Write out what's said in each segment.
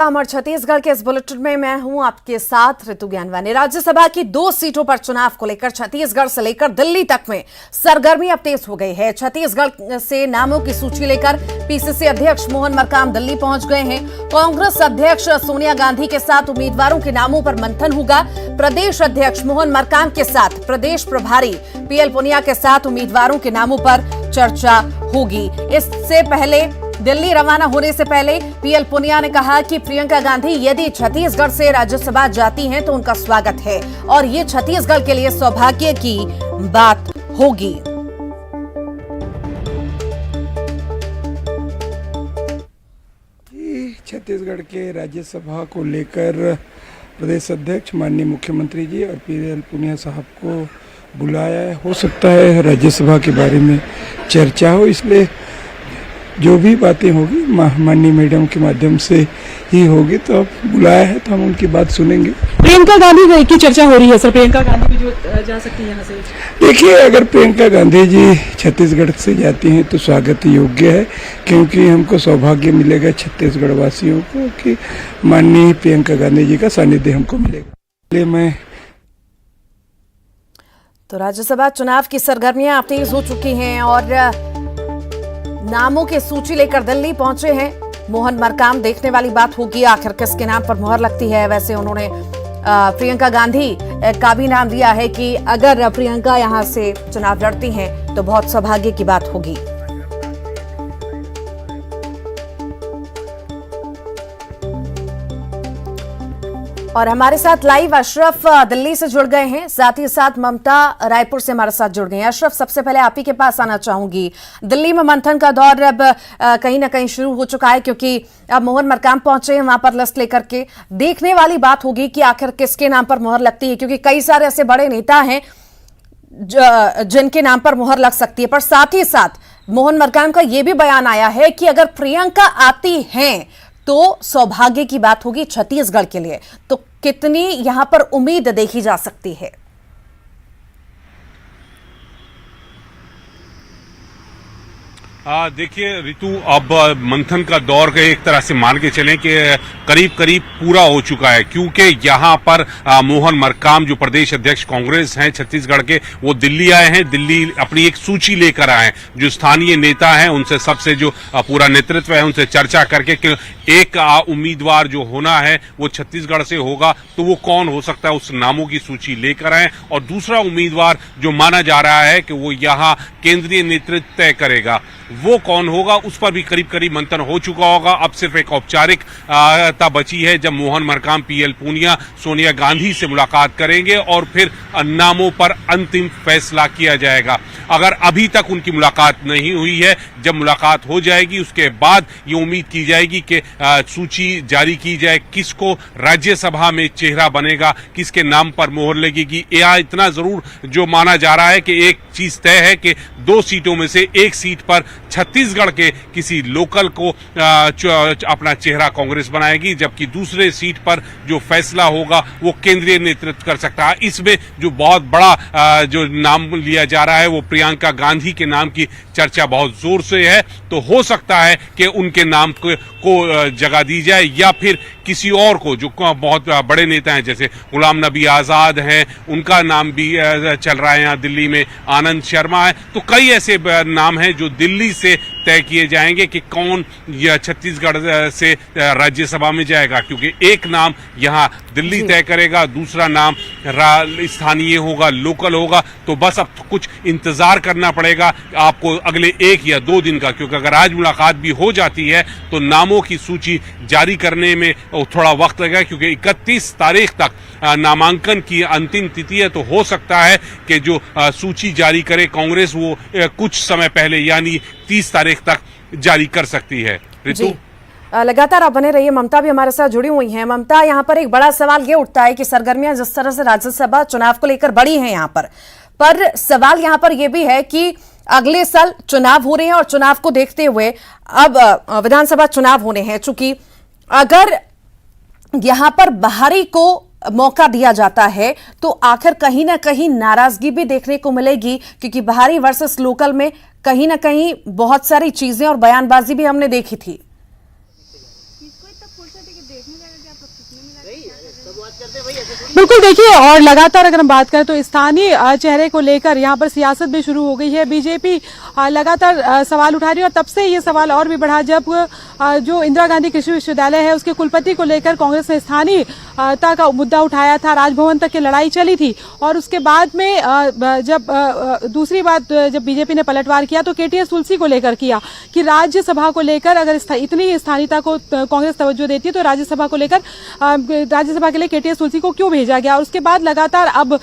और छत्तीसगढ़ के इस बुलेटिन में मैं हूं आपके साथ ऋतु ज्ञानवानी। राज्यसभा की 2 सीटों पर चुनाव को लेकर छत्तीसगढ़ से लेकर दिल्ली तक में सरगर्मी अब तेज हो गई है। छत्तीसगढ़ से नामों की सूची लेकर पीसीसी अध्यक्ष मोहन मरकाम दिल्ली पहुंच गए हैं। कांग्रेस अध्यक्ष सोनिया गांधी के साथ उम्मीदवारों के नामों पर मंथन होगा। प्रदेश अध्यक्ष मोहन मरकाम के साथ प्रदेश प्रभारी पीएल पुनिया के साथ उम्मीदवारों के नामों पर चर्चा होगी। इससे पहले दिल्ली रवाना होने से पहले पीएल पुनिया ने कहा कि प्रियंका गांधी यदि छत्तीसगढ़ से राज्यसभा जाती हैं तो उनका स्वागत है और ये छत्तीसगढ़ के लिए सौभाग्य की बात होगी। छत्तीसगढ़ के राज्यसभा को लेकर प्रदेश अध्यक्ष माननीय मुख्यमंत्री जी और पीएल पुनिया साहब को बुलाया है। हो सकता है राज्यसभा के बारे में चर्चा हो, इसलिए जो भी बातें होगी माननीय मैडम के माध्यम से ही होगी। तो अब बुलाया है तो हम उनकी बात सुनेंगे। प्रियंका गांधी की चर्चा हो रही है सर, प्रियंका गांधी भी जो जा सकती है यहाँ से। देखिए, अगर प्रियंका गांधी जी छत्तीसगढ़ से जाती हैं तो स्वागत योग्य है, क्योंकि हमको सौभाग्य मिलेगा छत्तीसगढ़ वासियों को कि माननीय प्रियंका गांधी जी का सानिध्य हमको मिलेगा। मैं तो राज्यसभा चुनाव की सरगर्मियां तेज हो चुकी हैं और नामों की सूची लेकर दिल्ली पहुंचे हैं मोहन मरकाम। देखने वाली बात होगी आखिर किसके नाम पर मुहर लगती है। वैसे उन्होंने प्रियंका गांधी का भी नाम दिया है कि अगर प्रियंका यहां से चुनाव लड़ती हैं तो बहुत सौभाग्य की बात होगी। और हमारे साथ लाइव अशरफ दिल्ली से जुड़ गए हैं, साथ ही साथ ममता रायपुर से हमारे साथ जुड़ गए हैं। अशरफ, सबसे पहले आप ही के पास आना चाहूंगी। दिल्ली में मंथन का दौर अब कहीं ना कहीं शुरू हो चुका है, क्योंकि अब मोहन मरकाम पहुंचे हैं वहां पर लिस्ट लेकर के। देखने वाली बात होगी कि आखिर किसके नाम पर मुहर लगती है, क्योंकि कई सारे ऐसे बड़े नेता हैं जिनके नाम पर मुहर लग सकती है। पर साथ ही साथ मोहन मरकाम का यह भी बयान आया है कि अगर प्रियंका आती हैं तो सौभाग्य की बात होगी छत्तीसगढ़ के लिए। तो कितनी यहां पर उम्मीद देखी जा सकती है? देखिए ऋतु, अब मंथन का दौर के एक तरह से मान के चलें कि करीब करीब पूरा हो चुका है, क्योंकि यहाँ पर मोहन मरकाम जो प्रदेश अध्यक्ष कांग्रेस हैं छत्तीसगढ़ के, वो दिल्ली आए हैं। दिल्ली अपनी एक सूची लेकर आए हैं, जो स्थानीय नेता हैं उनसे, सबसे जो पूरा नेतृत्व है उनसे चर्चा करके कि एक उम्मीदवार जो होना है वो छत्तीसगढ़ से होगा तो वो कौन हो सकता है, उस नामों की सूची लेकर आए। और दूसरा उम्मीदवार जो माना जा रहा है कि वो यहाँ केंद्रीय नेतृत्व तय करेगा, वो कौन होगा, उस पर भी करीब करीब मंथन हो चुका होगा। अब सिर्फ एक औपचारिकता बची है, जब मोहन मरकाम पीएल पुनिया सोनिया गांधी से मुलाकात करेंगे और फिर नामों पर अंतिम फैसला किया जाएगा। अगर अभी तक उनकी मुलाकात नहीं हुई है, जब मुलाकात हो जाएगी उसके बाद ये उम्मीद की जाएगी कि सूची जारी की जाए, किसको राज्यसभा में चेहरा बनेगा, किसके नाम पर मोहर लगेगी। या इतना जरूर जो माना जा रहा है कि एक चीज तय है कि 2 सीटों में से एक सीट पर छत्तीसगढ़ के किसी लोकल को अपना चेहरा कांग्रेस बनाएगी, जबकि दूसरे सीट पर जो फैसला होगा वो केंद्रीय नेतृत्व कर सकता है। इसमें जो बहुत बड़ा जो नाम लिया जा रहा है वो प्रियंका गांधी के नाम की चर्चा बहुत जोर से है। तो हो सकता है कि उनके नाम को जगह दी जाए, या फिर किसी और को जो बहुत बड़े नेता हैं जैसे गुलाम नबी आजाद हैं, उनका नाम भी चल रहा है यहाँ दिल्ली में, आनंद शर्मा है। तो कई ऐसे नाम हैं जो दिल्ली से तय किए जाएंगे कि कौन यह छत्तीसगढ़ से राज्यसभा में जाएगा, क्योंकि एक नाम यहाँ दिल्ली तय करेगा, दूसरा नाम स्थानीय होगा, लोकल होगा। तो बस अब कुछ इंतजार करना पड़ेगा आपको अगले 1 या 2 दिन का, क्योंकि अगर आज मुलाकात भी हो जाती है तो नामों की सूची जारी करने में थोड़ा वक्त लगेगा, क्योंकि 31 तारीख तक नामांकन की अंतिम तिथि है। तो हो सकता है कि जो सूची जारी करे कांग्रेस वो कुछ समय पहले यानी 30 तारीख तक जारी कर सकती है। ऋतु, लगातार आप बने रहिए। ममता भी हमारे साथ जुड़ी हुई हैं। ममता, यहाँ पर एक बड़ा सवाल ये उठता है कि सरगर्मियां जिस तरह से राज्यसभा चुनाव को लेकर बड़ी हैं यहाँ पर सवाल यहाँ पर यह भी है कि अगले साल चुनाव हो रहे हैं और चुनाव को देखते हुए अब विधानसभा चुनाव होने हैं। चूंकि अगर यहां पर बाहरी को मौका दिया जाता है तो आखिर कहीं ना कहीं नाराजगी भी देखने को मिलेगी, क्योंकि बाहरी वर्सेस लोकल में कहीं ना कहीं बहुत सारी चीजें और बयानबाजी भी हमने देखी थी। इसको इतना फुर्सत है कि देखने बिल्कुल देखिए, और लगातार अगर हम बात करें तो स्थानीय चेहरे को लेकर यहाँ पर सियासत भी शुरू हो गई है। बीजेपी लगातार सवाल उठा रही है और तब से ये सवाल और भी बढ़ा जब जो इंदिरा गांधी कृषि विश्वविद्यालय है उसके कुलपति को लेकर कांग्रेस ने स्थानीयता का मुद्दा उठाया था, राजभवन तक की लड़ाई चली थी। और उसके बाद में जब दूसरी बात जब बीजेपी ने पलटवार किया तो केटीएस तुलसी को लेकर किया कि राज्यसभा को लेकर अगर इतनी स्थानीयता को कांग्रेस तवज्जो देती है तो राज्यसभा को लेकर राज्यसभा के लिए केटीएस तुलसी को क्यों भेजा गया। और उसके बाद लगातार अब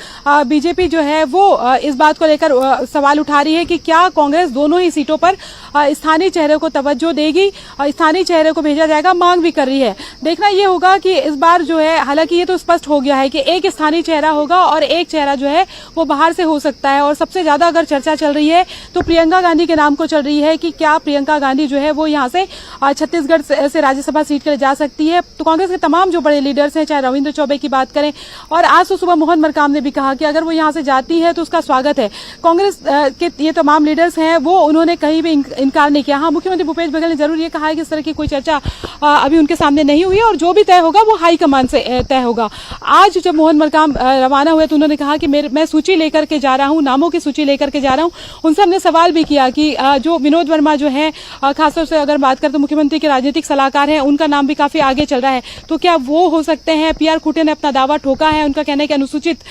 बीजेपी जो है वो इस बात को लेकर सवाल उठा रही है कि क्या कांग्रेस दोनों ही सीटों पर स्थानीय चेहरे को तवज्जो देगी, स्थानीय चेहरे को भेजा जाएगा, मांग भी कर रही है। देखना ये होगा कि इस बार जो है, हालांकि ये तो स्पष्ट हो गया है कि एक स्थानीय चेहरा होगा और एक चेहरा जो है वो बाहर से हो सकता है। और सबसे ज्यादा अगर चर्चा चल रही है तो प्रियंका गांधी के नाम को चल रही है कि क्या प्रियंका गांधी जो है वो यहाँ से छत्तीसगढ़ से राज्यसभा सीट के लिए जा सकती है। तो कांग्रेस के तमाम जो बड़े लीडर्स हैं, चाहे रविंद्र चौबे की बात करें, और आज तो सुबह मोहन मरकाम ने भी कहा कि अगर वो यहाँ से जाती है तो उसका स्वागत है। कांग्रेस के ये तमाम लीडर्स हैं वो उन्होंने कहीं भी इनकार नहीं किया। हाँ, मुख्यमंत्री भूपेश बघेल ने जरूर ये कहा है कि इस तरह की कोई चर्चा अभी उनके सामने नहीं हुई है और जो भी तय होगा वो हाईकमान से तय होगा। आज जब मोहन मरकाम रवाना हुए तो उन्होंने कहा कि मैं सूची लेकर के जा रहा हूँ, नामों की सूची लेकर के जा रहा हूँ। उनसे हमने सवाल भी किया कि जो विनोद वर्मा जो है, खासतौर से अगर बात करें तो मुख्यमंत्री के राजनीतिक सलाहकार हैं, उनका नाम भी काफी आगे चल रहा है, तो क्या वो हो सकते हैं। पीआर खूंटे ने अपना दावा ठोका है, उनका कहना है कि अनुसूचित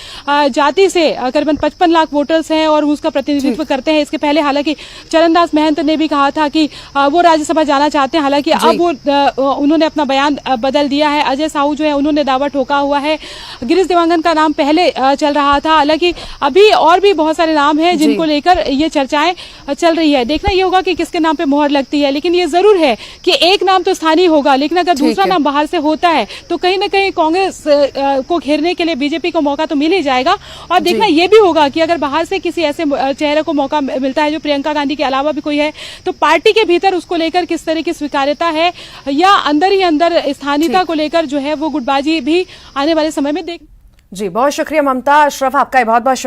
जाति से करीबन 55 लाख वोटर्स हैं और उसका प्रतिनिधित्व करते हैं। इसके पहले हालांकि चरणदास महंत ने भी कहा था कि वो राज्यसभा जाना चाहते हैं, हालांकि अब वो उन्होंने अपना बयान बदल दिया है। अजय साहू जो है उन्होंने दावा ठोका हुआ है। गिरीश देवांगन का नाम पहले चल रहा था, हालांकि अभी और भी बहुत सारे नाम हैं जिनको लेकर ये चर्चाएं चल रही है। देखना ये होगा कि किसके नाम पे मोहर लगती है, लेकिन ये जरूर है कि एक नाम तो स्थानीय होगा, लेकिन अगर दूसरा नाम बाहर से होता है तो कहीं ना कहीं कांग्रेस को घेरने के लिए बीजेपी को मौका तो मिल ही जाएगा। और देखना ये भी होगा कि अगर बाहर से किसी ऐसे चेहरे को मौका मिलता है जो प्रियंका गांधी के अलावा भी कोई है, तो पार्टी के भीतर उसको लेकर किस तरह की स्वीकार्यता है या अंदर ही अंदर स्थानीयता को लेकर जो है वो गुटबाजी भी आने वाले समय में देख। जी, बहुत शुक्रिया ममता। अशरफ, आपका बहुत बहुत